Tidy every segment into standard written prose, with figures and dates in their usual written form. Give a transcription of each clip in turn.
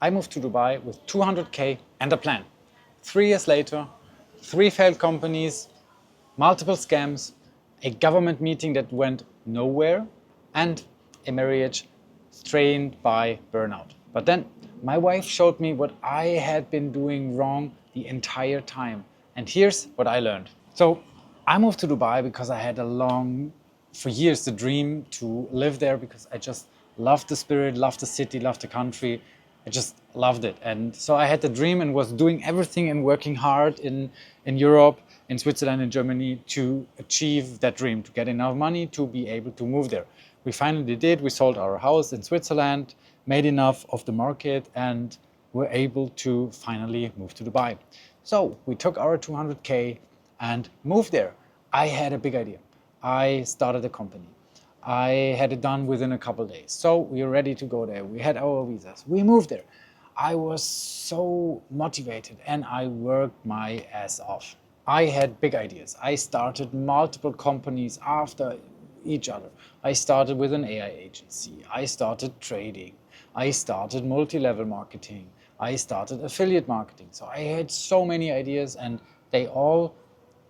I moved to Dubai with 200K and a plan. 3 years later, 3 failed companies, multiple scams, a government meeting that went nowhere, and a marriage strained by burnout. But then my wife showed me what I had been doing wrong the entire time. And here's what I learned. So I moved to Dubai because I had for years, the dream to live there because I just loved the spirit, loved the city, loved the country. I just loved it. And so I had the dream and was doing everything and working hard in Europe, in Switzerland, in Germany to achieve that dream, to get enough money to be able to move there. We finally did. We sold our house in Switzerland, made enough of the market, and were able to finally move to Dubai. So we took our 200K and moved there. I had a big idea. I started a company. I had it done within a couple of days. So we were ready to go there. We had our visas. We moved there. I was so motivated and I worked my ass off. I had big ideas. I started multiple companies after each other. I started with an AI agency. I started trading. I started multi-level marketing. I started affiliate marketing. So I had so many ideas and they all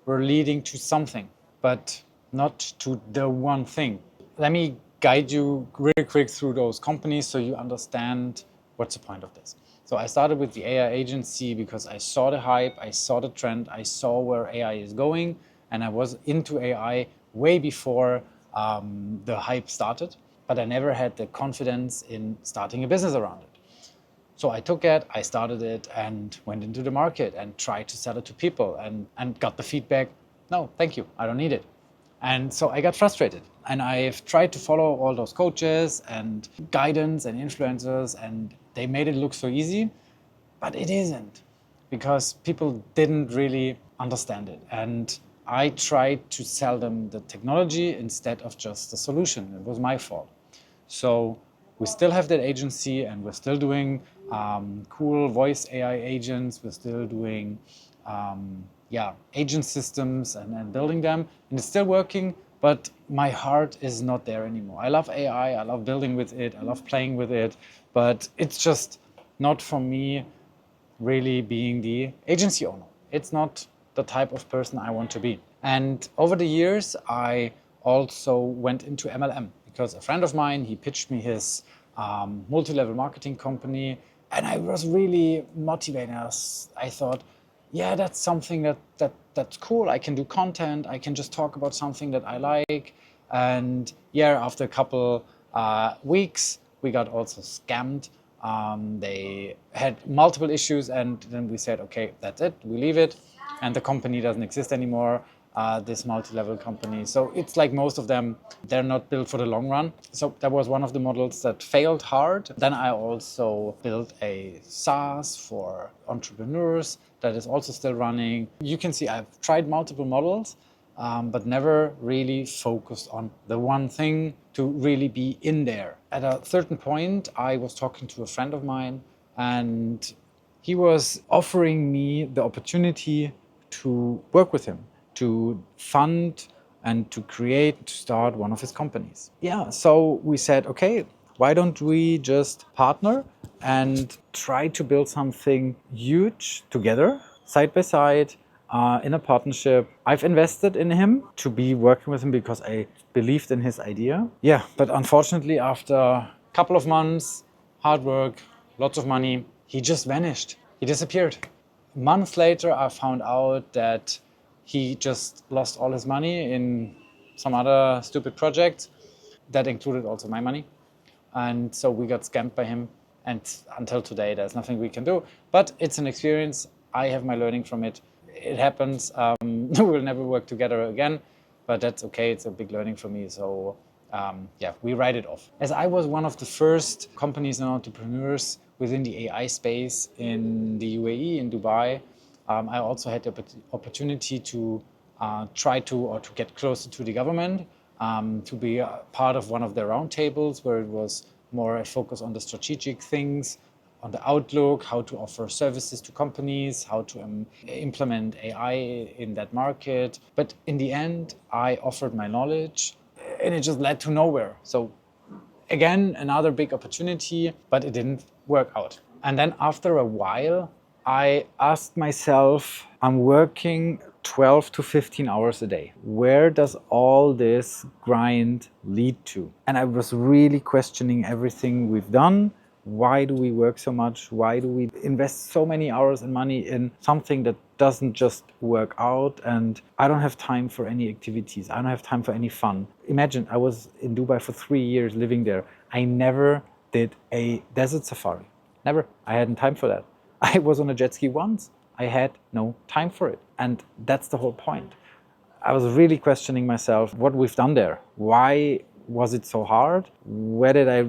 were leading to something, but not to the one thing. Let me guide you really quick through those companies so you understand what's the point of this. So I started with the AI agency because I saw the hype, I saw the trend, I saw where AI is going, and I was into AI way before the hype started, but I never had the confidence in starting a business around it. So I took it, I started it and went into the market and tried to sell it to people and got the feedback, no, thank you, I don't need it. And so I got frustrated and I've tried to follow all those coaches and guidance and influencers and they made it look so easy, but it isn't because people didn't really understand it. And I tried to sell them the technology instead of just the solution. It was my fault. So we still have that agency and we're still doing cool voice AI agents. We're still doing agent systems and building them. And it's still working, but my heart is not there anymore. I love AI. I love building with it. I love playing with it. But it's just not for me really being the agency owner. It's not the type of person I want to be. And over the years, I also went into MLM because a friend of mine, he pitched me his multi-level marketing company and I was really motivated. I thought, yeah, that's something that's cool. I can do content. I can just talk about something that I like. And yeah, after a couple weeks, we got also scammed. They had multiple issues and then we said, okay, that's it, we leave it. And the company doesn't exist anymore, this multi-level company. So it's like most of them, they're not built for the long run. So that was one of the models that failed hard. Then I also built a SaaS for entrepreneurs that is also still running. You can see I've tried multiple models, but never really focused on the one thing to really be in there. At a certain point, I was talking to a friend of mine and he was offering me the opportunity to work with him, to fund and to start one of his companies. Yeah, so we said, okay, why don't we just partner and try to build something huge together, side by side, in a partnership. I've invested in him to be working with him because I believed in his idea. Yeah, but unfortunately, after a couple of months, hard work, lots of money, he just vanished. He disappeared. Months later, I found out that he just lost all his money in some other stupid project. That included also my money. And so we got scammed by him. And until today, there's nothing we can do. But it's an experience. I have my learning from it. It happens. We'll never work together again. But that's okay. It's a big learning for me. So we write it off. As I was one of the first companies and entrepreneurs within the AI space in the UAE, in Dubai, I also had the opportunity to try to get closer to the government, to be a part of one of their roundtables where it was more a focus on the strategic things, on the outlook, how to offer services to companies, how to implement AI in that market. But in the end, I offered my knowledge and it just led to nowhere. So again, another big opportunity, but it didn't work out. And then after a while, I asked myself, I'm working 12 to 15 hours a day. Where does all this grind lead to? And I was really questioning everything we've done. Why do we work so much? Why do we invest so many hours and money in something that doesn't just work out? And I don't have time for any activities. I don't have time for any fun. Imagine, I was in Dubai for 3 years living there. I never did a desert safari. Never. I hadn't time for that. I was on a jet ski once. I had no time for it. And that's the whole point. I was really questioning myself what we've done there. Why was it so hard? Where did I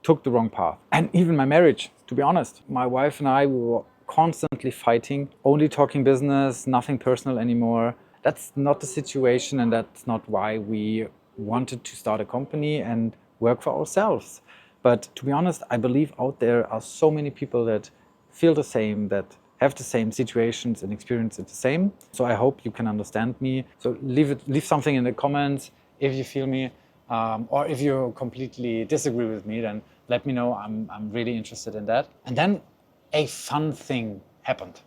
took the wrong path? And even my marriage, to be honest. My wife and I, we were constantly fighting, only talking business, nothing personal anymore. That's not the situation, and that's not why we wanted to start a company and work for ourselves. But to be honest, I believe out there are so many people that feel the same, that have the same situations and experience it the same. So I hope you can understand me. So leave something in the comments if you feel me, or if you completely disagree with me, then let me know. I'm really interested in that. And then a fun thing happened.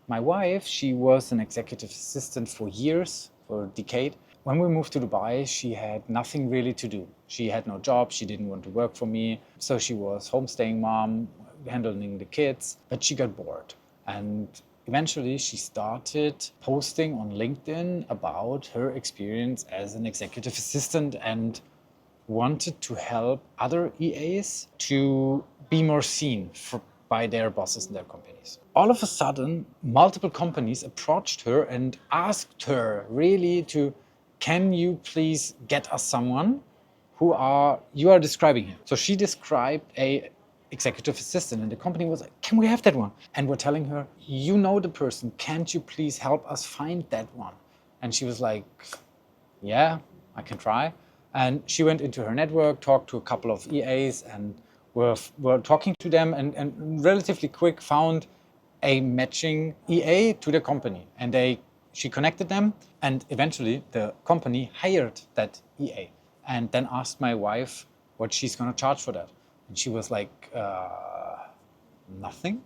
My wife, she was an executive assistant for years, for a decade. When we moved to Dubai, she had nothing really to do. She had no job, she didn't want to work for me. So she was homestaying mom, handling the kids, but she got bored. And eventually she started posting on LinkedIn about her experience as an executive assistant and wanted to help other EAs to be more seen by their bosses in their companies. All of a sudden, multiple companies approached her and asked her really to, can you please get us someone you are describing him. So she described a executive assistant and the company was like, can we have that one? And we're telling her, you know the person, can't you please help us find that one? And she was like, yeah, I can try. And she went into her network, talked to a couple of EAs, and were talking to them, and relatively quick found a matching EA to the company. And she connected them, and eventually the company hired that EA, and then asked my wife what she's going to charge for that. And she was like, nothing.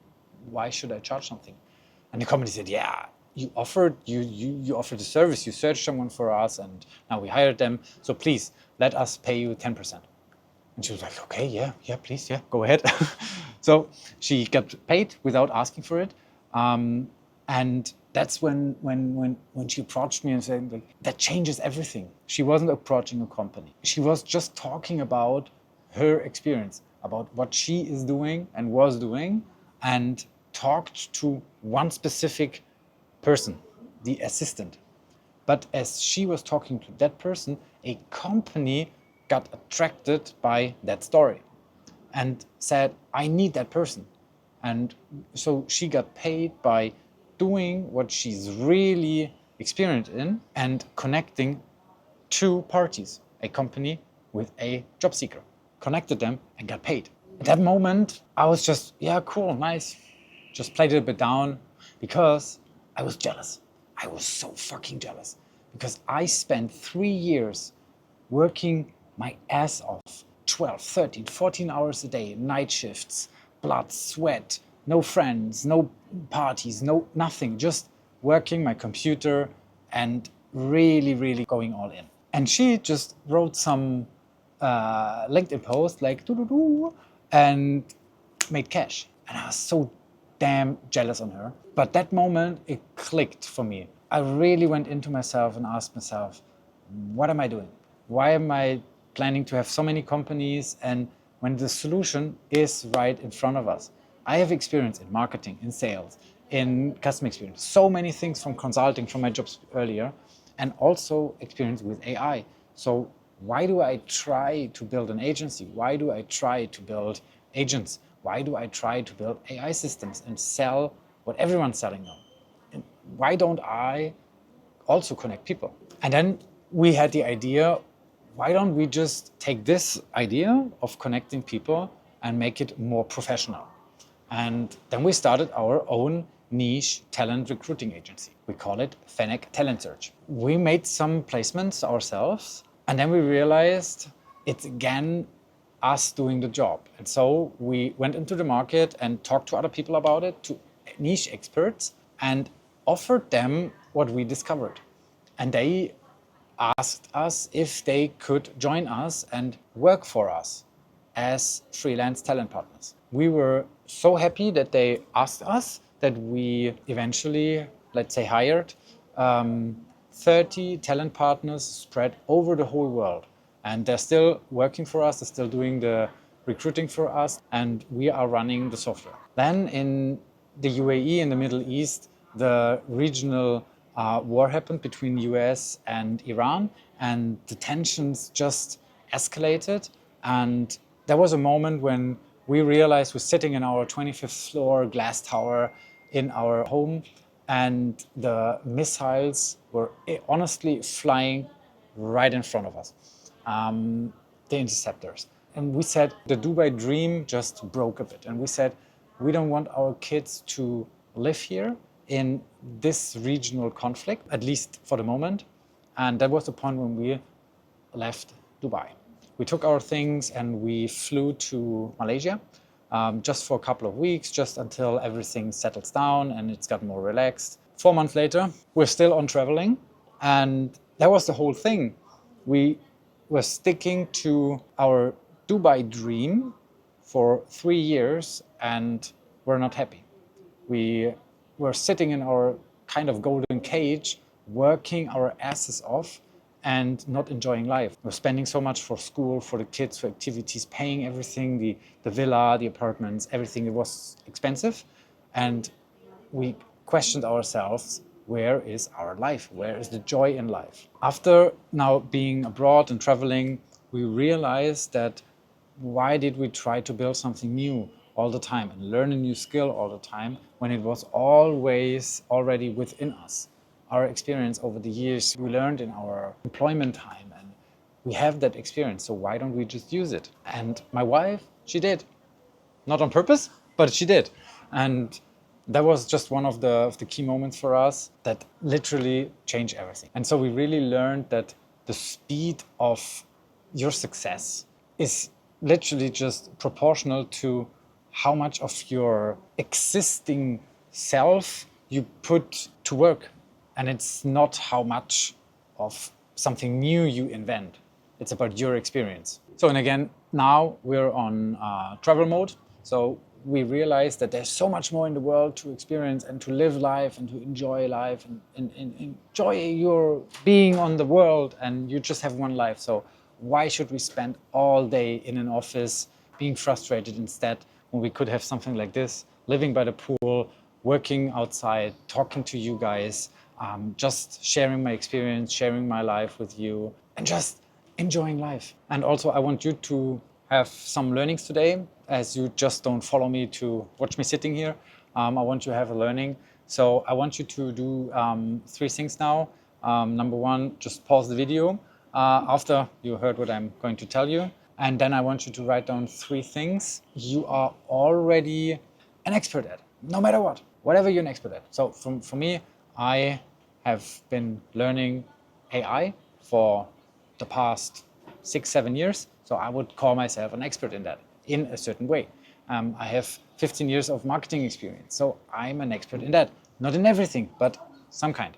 Why should I charge something? And the company said, yeah, you offered the service, you searched someone for us, and now we hired them. So please let us pay you 10%. And she was like, okay, yeah, please, yeah, go ahead. So she got paid without asking for it. And that's when she approached me and said, like, that changes everything. She wasn't approaching a company. She was just talking about her experience, about what she is doing and was doing, and talked to one specific person, the assistant. But as she was talking to that person, a company got attracted by that story and said, I need that person. And so she got paid by doing what she's really experienced in and connecting two parties, a company with a job seeker, connected them and got paid. At that moment, I was just, yeah, cool, nice. Just played it a bit down because I was jealous. I was so fucking jealous because I spent 3 years working my ass off, 12, 13, 14 hours a day, night shifts, blood, sweat, no friends, no parties, no nothing, just working my computer and really, really going all in. And she just wrote some LinkedIn post like doo-doo-doo, and made cash. And I was so damn jealous on her. But that moment, it clicked for me. I really went into myself and asked myself, what am I doing? Why am I planning to have so many companies and when the solution is right in front of us? I have experience in marketing, in sales, in customer experience, so many things from consulting, from my jobs earlier, and also experience with AI. So why do I try to build an agency? Why do I try to build agents? Why do I try to build AI systems and sell what everyone's selling now? And why don't I also connect people? And then we had the idea, why don't we just take this idea of connecting people and make it more professional? And then we started our own niche talent recruiting agency. We call it Fennec Talent Search. We made some placements ourselves, and then we realized it's again us doing the job. And so we went into the market and talked to other people about it, to niche experts, and offered them what we discovered. And they asked us if they could join us and work for us as freelance talent partners. We were so happy that they asked us that we eventually, let's say, hired 30 talent partners spread over the whole world. And they're still working for us, they're still doing the recruiting for us, and we are running the software. Then in the UAE, in the Middle East, the regional war happened between the US and Iran, and the tensions just escalated. And there was a moment when we realized we're sitting in our 25th floor glass tower in our home, and the missiles were honestly flying right in front of us, the interceptors. And we said the Dubai dream just broke a bit. And we said, we don't want our kids to live here in this regional conflict, at least for the moment. And that was the point when we left Dubai. We took our things and we flew to Malaysia just for a couple of weeks, just until everything settles down and it's got more relaxed. 4 months later, we're still on traveling. And that was the whole thing. We were sticking to our Dubai dream for 3 years and we're not happy. We were sitting in our kind of golden cage, working our asses off and not enjoying life. We're spending so much for school, for the kids, for activities, paying everything, the villa, the apartments, everything. It was expensive. And we questioned ourselves, where is our life? Where is the joy in life? After now being abroad and traveling, we realized that why did we try to build something new all the time and learn a new skill all the time when it was always already within us? Our experience over the years, we learned in our employment time, and we have that experience. So why don't we just use it? And my wife, she did. Not on purpose, but she did. And that was just one of the key moments for us that literally changed everything. And so we really learned that the speed of your success is literally just proportional to how much of your existing self you put to work. And it's not how much of something new you invent. It's about your experience. So, and again, now we're on travel mode. So we realize that there's so much more in the world to experience and to live life and to enjoy life and enjoy your being on the world. And you just have one life. So why should we spend all day in an office being frustrated instead when we could have something like this, living by the pool, working outside, talking to you guys, just sharing my experience, sharing my life with you, and just enjoying life. And also, I want you to have some learnings today, as you just don't follow me to watch me sitting here. I want you to have a learning. So I want you to do 3 things now. Number 1, just pause the video after you heard what I'm going to tell you. And then I want you to write down 3 things you are already an expert at, no matter what, whatever you're an expert at. So for me, I have been learning AI for the past 6-7 years. So I would call myself an expert in that in a certain way. I have 15 years of marketing experience. So I'm an expert in that. Not in everything, but some kind.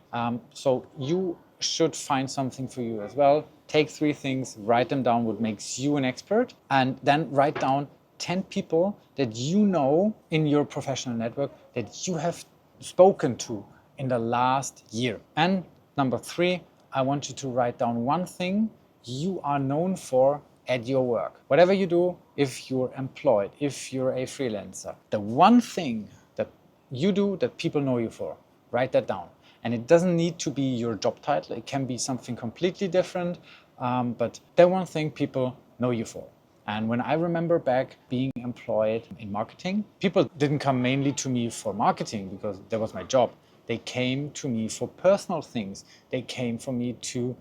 So you should find something for you as well. Take 3 things, write them down, what makes you an expert, and then write down 10 people that you know in your professional network that you have spoken to in the last year. And number 3, I want you to write down 1 thing you are known for at your work. Whatever you do, if you're employed, if you're a freelancer, the 1 thing that you do that people know you for, write that down. And it doesn't need to be your job title. It can be something completely different, but that 1 thing people know you for. And when I remember back being employed in marketing, people didn't come mainly to me for marketing because that was my job. They came to me for personal things. They came for me to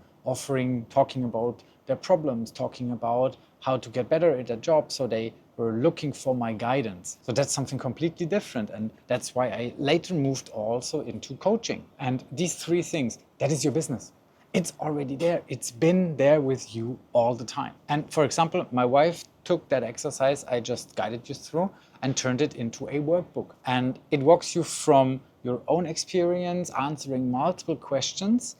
talking about their problems, talking about how to get better at their job. So they were looking for my guidance. So that's something completely different. And that's why I later moved also into coaching. And these 3 things, that is your business. it's already there. It's been there with you all the time. And for example, my wife took that exercise I just guided you through and turned it into a workbook. And it walks you from your own experience, answering multiple questions,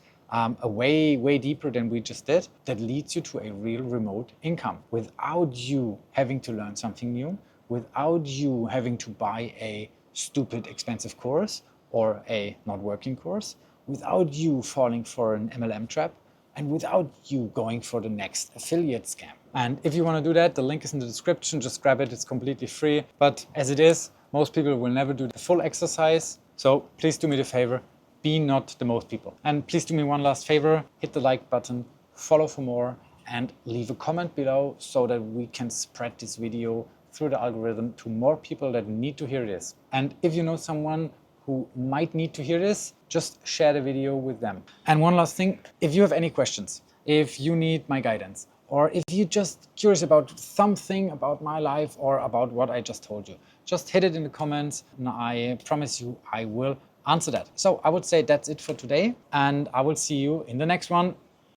way deeper than we just did, that leads you to a real remote income without you having to learn something new, without you having to buy a stupid expensive course or a not working course, without you falling for an MLM trap, and without you going for the next affiliate scam. And if you want to do that, the link is in the description. Just grab it. It's completely free. But as it is, most people will never do the full exercise. So please do me the favor. Be not the most people. And please do me one last favor. Hit the like button, follow for more, and leave a comment below so that we can spread this video through the algorithm to more people that need to hear this. And if you know someone who might need to hear this, just share the video with them. And one last thing, if you have any questions, if you need my guidance, or if you're just curious about something about my life or about what I just told you, just hit it in the comments and I promise you I will answer that. So I would say that's it for today, and I will see you in the next one.